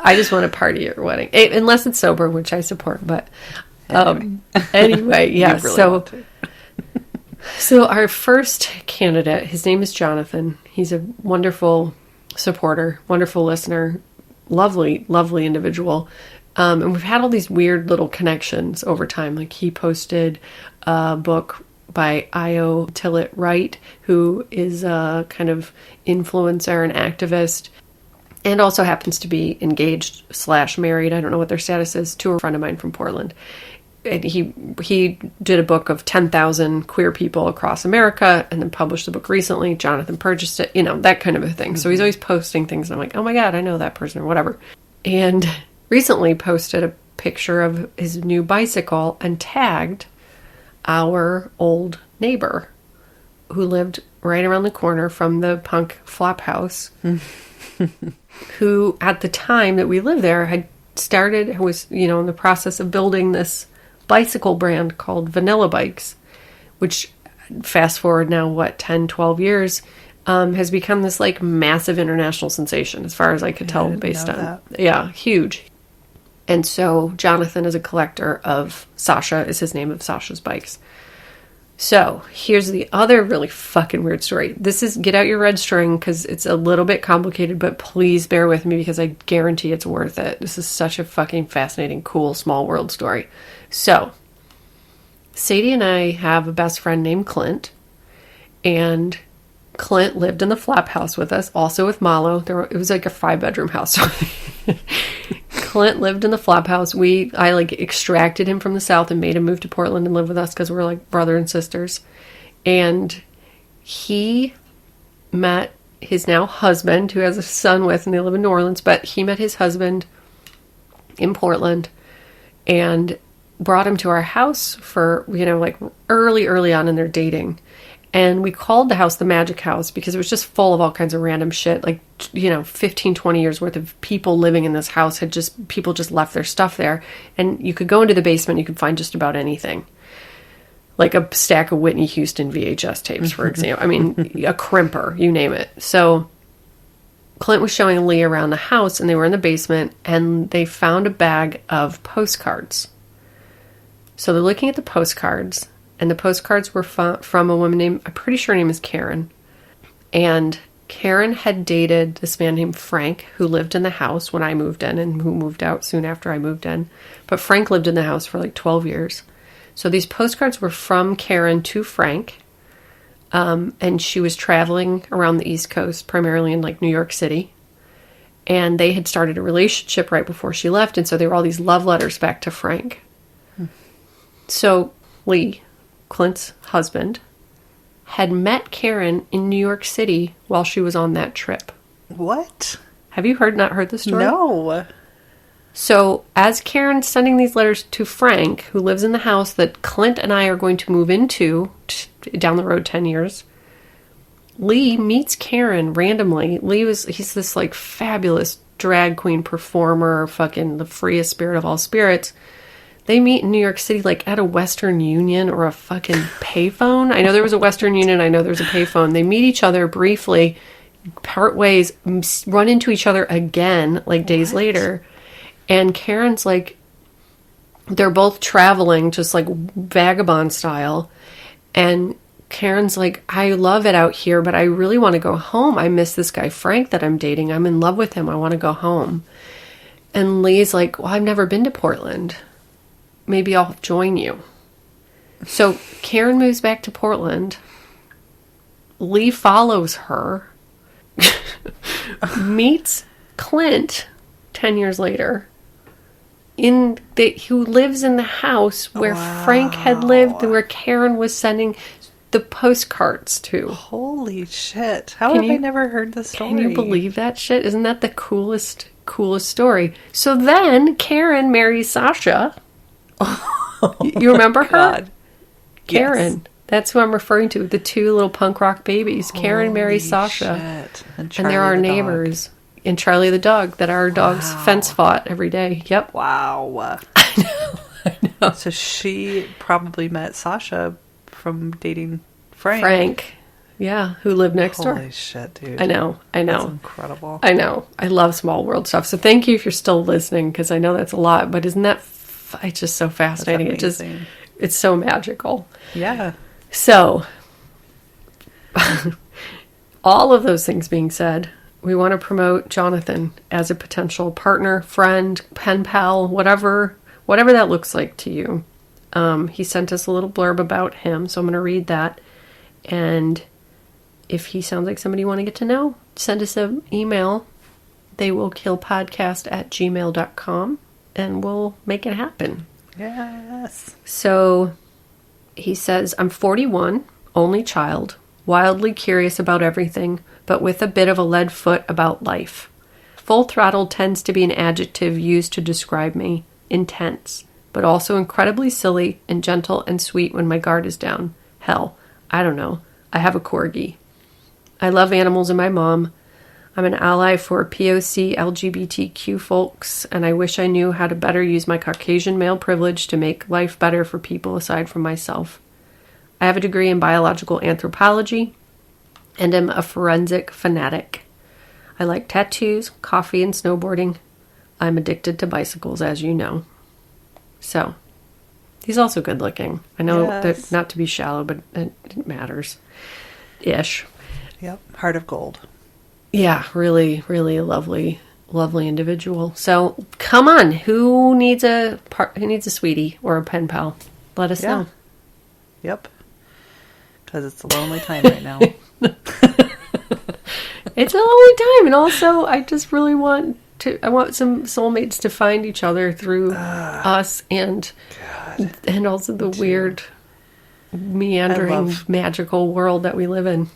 I just want to party at your wedding, unless it's sober, which I support. But anyway, yeah. Really so our first candidate, his name is Jonathan. He's a wonderful supporter, wonderful listener, lovely, lovely individual. And we've had all these weird little connections over time. Like he posted a book by Io Tillett Wright, who is a kind of influencer and activist, and also happens to be engaged / married. I don't know what their status is, to a friend of mine from Portland. And he did a book of 10,000 queer people across America, and then published the book recently. Jonathan purchased it, that kind of a thing. Mm-hmm. So he's always posting things, and I'm like, oh my God, I know that person, or whatever. And recently posted a picture of his new bicycle and tagged our old neighbor who lived right around the corner from the punk flop house, who at the time that we lived there was in the process of building this bicycle brand called Vanilla Bikes, which fast forward now, 10, 12 years, has become this like massive international sensation as far as I could tell based on that. Yeah, huge. And so Jonathan is a collector of Sasha, is his name, of Sasha's bikes. So here's the other really fucking weird story. This is, get out your red string because it's a little bit complicated, but please bear with me because I guarantee it's worth it. This is such a fucking fascinating, cool, small world story. So Sadie and I have a best friend named Clint, and Clint lived in the flop house with us, also with Malo. It was like a 5-bedroom house. Clint lived in the flop house. I extracted him from the South and made him move to Portland and live with us because we're like brother and sisters. And he met his now husband, who has a son with, and they live in New Orleans, but he met his husband in Portland, and brought him to our house for, like early on in their dating. And we called the house the Magic House because it was just full of all kinds of random shit. Like, 15, 20 years worth of people living in this house people just left their stuff there. And you could go into the basement, you could find just about anything. Like a stack of Whitney Houston VHS tapes, for example. I mean, a crimper, you name it. So Clint was showing Lee around the house, and they were in the basement, and they found a bag of postcards. So they're looking at the postcards, and the postcards were from a woman named, I'm pretty sure her name is Karen. And Karen had dated this man named Frank, who lived in the house when I moved in, and who moved out soon after I moved in. But Frank lived in the house for like 12 years. So these postcards were from Karen to Frank. And she was traveling around the East Coast, primarily in like New York City. And they had started a relationship right before she left. And so there were all these love letters back to Frank. So Lee, Clint's husband, had met Karen in New York City while she was on that trip. What? Have you not heard the story? No. So as Karen's sending these letters to Frank, who lives in the house that Clint and I are going to move into down the road 10 years, Lee meets Karen randomly. He's this like fabulous drag queen performer, fucking the freest spirit of all spirits. They meet in New York City, like at a Western Union or a fucking payphone. I know there was a Western Union. I know there's a payphone. They meet each other briefly, part ways, run into each other again, like days later. And Karen's like, they're both traveling just like vagabond style. And Karen's like, I love it out here, but I really want to go home. I miss this guy, Frank, that I'm dating. I'm in love with him. I want to go home. And Lee's like, well, I've never been to Portland. Maybe I'll join you. So Karen moves back to Portland. Lee follows her. Meets Clint 10 years later. Who lives in the house where Frank had lived and where Karen was sending the postcards to. Holy shit. How have I never heard this story? Can you believe that shit? Isn't that the coolest story? So then Karen marries Sasha. You remember her? God. Karen. Yes. That's who I'm referring to. The two little punk rock babies. Karen marries Sasha. Shit. And they're our neighbors. And Charlie the dog that our dogs fence fought every day. Yep. Wow. I know. So she probably met Sasha from dating Frank. Frank. Yeah, who lived next door. Holy shit, dude. I know. That's incredible. I know. I love small world stuff. So thank you if you're still listening, because I know that's a lot, but isn't that it's just so fascinating. It's so magical. Yeah. So all of those things being said, we want to promote Jonathan as a potential partner, friend, pen pal, whatever that looks like to you. He sent us a little blurb about him, so I'm going to read that. And if he sounds like somebody you want to get to know, send us an email, theywillkillpodcast@gmail.com, and we'll make it happen. Yes. So he says, I'm 41, only child, wildly curious about everything, but with a bit of a lead foot about life. Full throttle tends to be an adjective used to describe me. Intense, but also incredibly silly and gentle and sweet when my guard is down. Hell, I don't know. I have a corgi. I love animals and my mom. I'm an ally for POC LGBTQ folks, and I wish I knew how to better use my Caucasian male privilege to make life better for people aside from myself. I have a degree in biological anthropology and am a forensic fanatic. I like tattoos, coffee, and snowboarding. I'm addicted to bicycles, as you know. So, he's also good looking. I know that not to be shallow, but it matters. Ish. Yep. Heart of gold. Yeah, really, really a lovely individual. So, come on. Who needs a sweetie or a pen pal? Let us know. Yep. Because it's a lonely time right now. It's a lonely time, and also I just really want some soulmates to find each other through us and also the weird, meandering, magical world that we live in.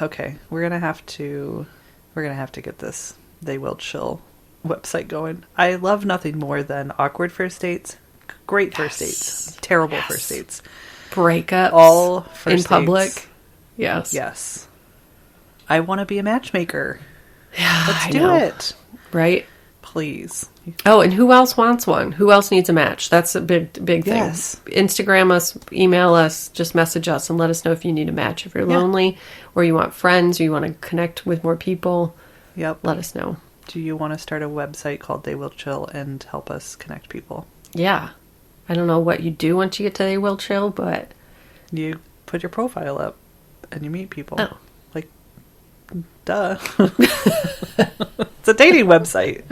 Okay, we're gonna have to get this They Will Chill website going. I love nothing more than awkward first dates, Great first dates. Terrible first dates. Breakups. All first in dates. public. Yes. Yes. I want to be a matchmaker. Yeah, Let's I do know. it. Right? Please. Oh, and who else wants one? Who else needs a match? That's a big thing. Yes. Instagram us, email us, just message us and let us know if you need a match. If you're lonely or you want friends or you want to connect with more people, Yep. let us know. Do you want to start a website called They Will Chill and help us connect people? Yeah. I don't know what you do once you get to They Will Chill, but... You put your profile up and you meet people. Oh. Like, duh. It's a dating website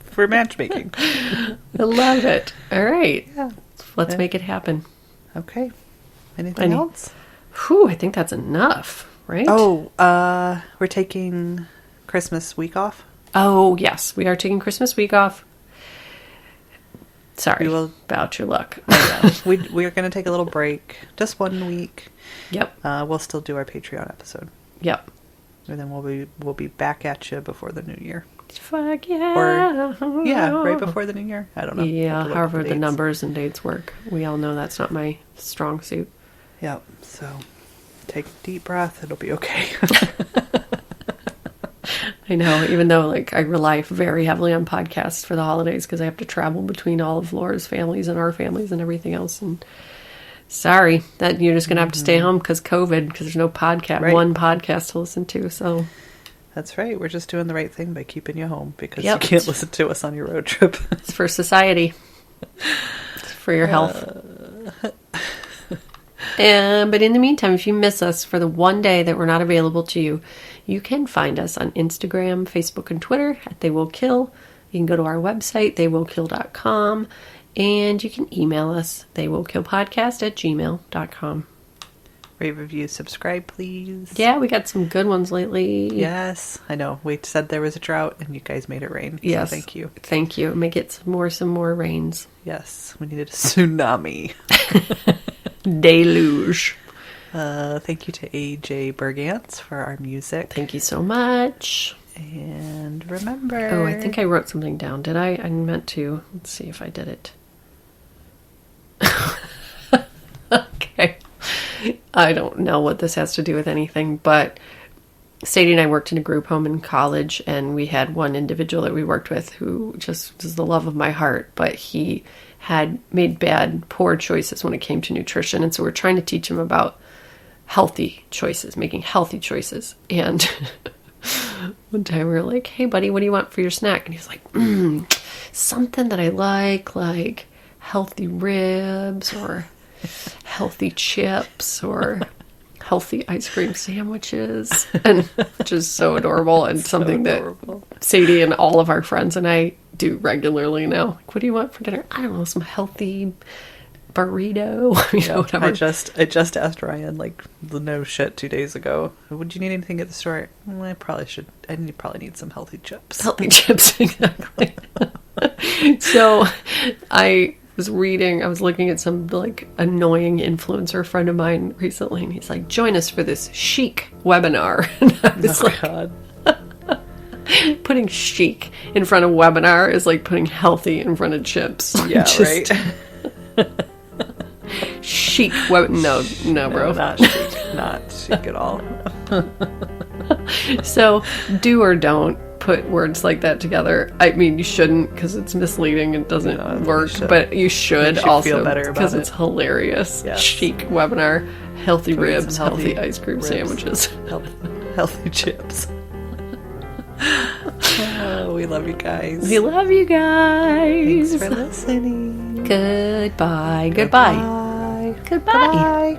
for matchmaking. I love it. All right. Yeah. Let's make it happen. Okay. Anything else? Whew, I think that's enough, right? Oh, we're taking Christmas week off. Oh, yes. We are taking Christmas week off. Sorry We will- about your luck. We are going to take a little break. Just 1 week. Yep. We'll still do our Patreon episode. Yep. And then we'll be back at you before the new year. Fuck yeah. Or, yeah, right before the new year. I don't know. Yeah, Have to look however up the dates. numbers and dates work. We all know that's not my strong suit. Yep. So take a deep breath. It'll be okay. I know, even though I rely very heavily on podcasts for the holidays because I have to travel between all of Laura's families and our families and everything else. And sorry that you're just going to have to stay home because COVID, because there's no podcast, Right. one podcast to listen to. So That's right. We're just doing the right thing by keeping you home because Yep. you can't listen to us on your road trip. it's for society, it's for your health. But in the meantime, if you miss us for the one day that we're not available to you, you can find us on Instagram, Facebook, and Twitter at They Will Kill. You can go to our website, theywillkill.com, and you can email us, theywillkillpodcast@gmail.com. Rate, review, subscribe, please. Yeah, we got some good ones lately. Yes, I know. We said there was a drought, and you guys made it rain. Yes. So thank you. Thank you. Make it some more rains. Yes, we needed a tsunami. Deluge. Thank you to AJ Bergantz for our music. Thank you so much. And remember... Oh, I think I wrote something down. Did I? I meant to. Let's see if I did it. Okay. I don't know what this has to do with anything, but Sadie and I worked in a group home in college, and we had one individual that we worked with who just was the love of my heart, but he had made poor choices when it came to nutrition, and so we're trying to teach him about healthy choices, making healthy choices. And one time we were like, hey buddy, what do you want for your snack? And he's like, something that I like healthy ribs or healthy chips or healthy ice cream sandwiches. And just so adorable, and something adorable. that Sadie and all of our friends and I do regularly now. Like, what do you want for dinner? I don't know, some healthy burrito. Whatever. I just asked Ryan, no shit, 2 days ago. Would you need anything at the store? I probably need some healthy chips. Healthy chips, exactly. So I was looking at some annoying influencer friend of mine recently, and he's like, join us for this chic webinar. And I was God. putting chic in front of webinar is like putting healthy in front of chips. Yeah, right. Chic no, bro. Not chic at all. So do or don't put words like that together. I mean, you shouldn't, because it's misleading and doesn't work, but you should Makes you also feel better because about it's hilarious. Yes. Chic webinar, healthy Go eat ribs, some healthy ice cream ribs, sandwiches. healthy chips. Oh, we love you guys. We love you guys. Thanks for listening. Goodbye. Goodbye. Bye. Goodbye. Bye.